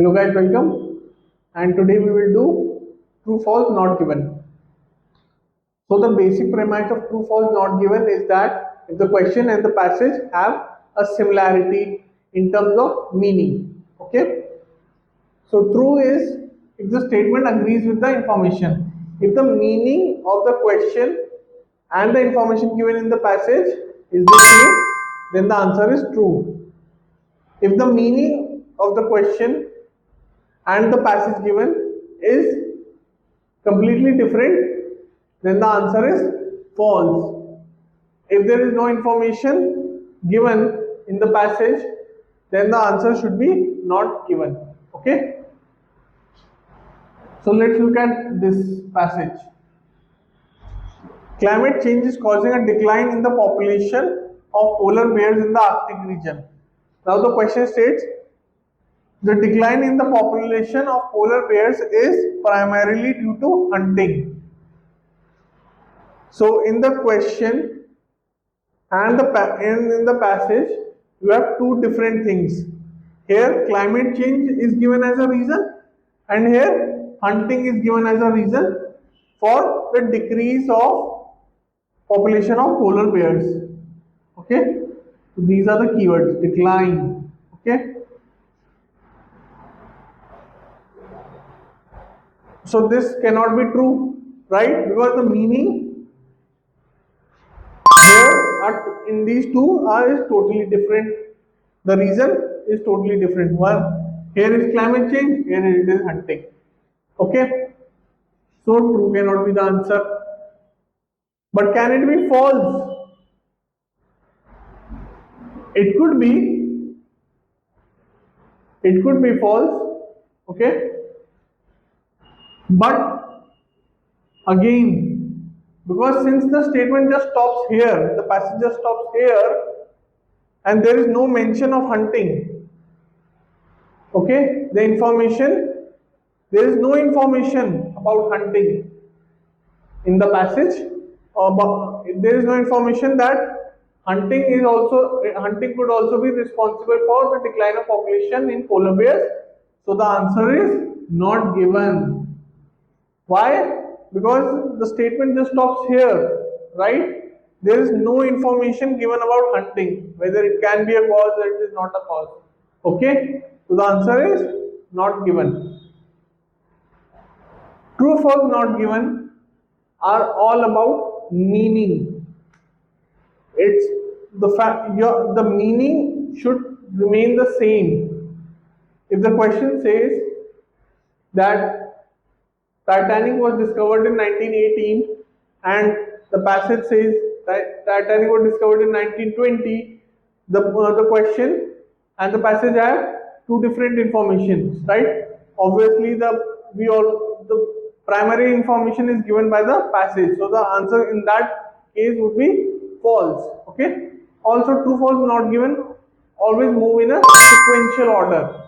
Hello guys, welcome. And today we will do true false not given. So the basic premise of true false not given is that if the question and the passage have a similarity in terms of meaning. Okay. So true is if the statement agrees with the information. If the meaning of the question and the information given in the passage is the same, then the answer is true. If the meaning of the question and the passage given is completely different, then the answer is false. If there is no information given in the passage, then the answer should be not given. Okay. So let's look at this passage. Climate change is causing a decline in the population of polar bears in the Arctic region. Now the question states, the decline in the population of polar bears is primarily due to hunting. So in the question and in the passage, you have two different things. Here climate change is given as a reason, and here hunting is given as a reason for the decrease of population of polar bears. Okay, so these are the keywords: decline. Okay, so this cannot be true, right? Because the meaning here in these two are is totally different. The reason is totally different. One here is climate change, here it is hunting. Okay, so true cannot be the answer. But can it be false? It could be. It could be false. Okay, but again, because since the statement just stops here, the passage just stops here, and there is no mention of hunting. Okay, there is no information about hunting in the passage. There is no information that hunting could also be responsible for the decline of population in polar bears. So the answer is not given. Why? Because the statement just stops here, right? There is no information given about hunting, whether it can be a cause or it is not a cause. Okay? So the answer is not given. True, false, not given are all about meaning. It's the fact the meaning should remain the same. If the question says that Titanic was discovered in 1918 and the passage says that Titanic was discovered in 1920, the question and the passage have two different informations, right? Obviously, the primary information is given by the passage, so the answer in that case would be false. Okay. Also, true, false, not given always move in a sequential order.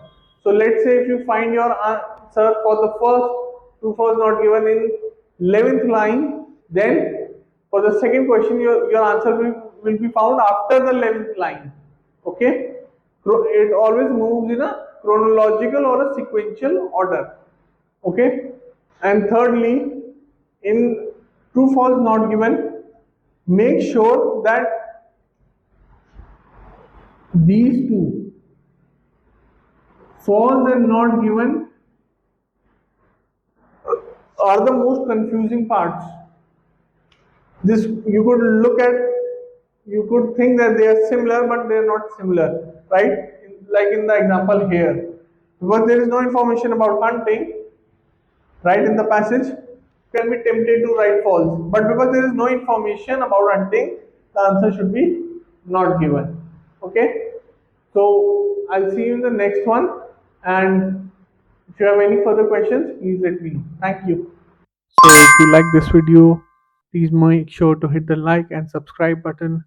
So let's say if you find your answer for the first true, false, not given in 11th line, then for the second question your answer will be found after the 11th line. Okay, it always moves in a chronological or a sequential order. Okay, and thirdly, in true, false, not given, make sure that these two, false and not given, are the most confusing parts. This you could think that they are similar, but they are not similar, right? Like in the example here, because there is no information about hunting, right? In the passage, you can be tempted to write false, but because there is no information about hunting, the answer should be not given. Okay, so I'll see you in the next one, and if you have any further questions, please let me know. Thank you. So if you like this video, please make sure to hit the like and subscribe button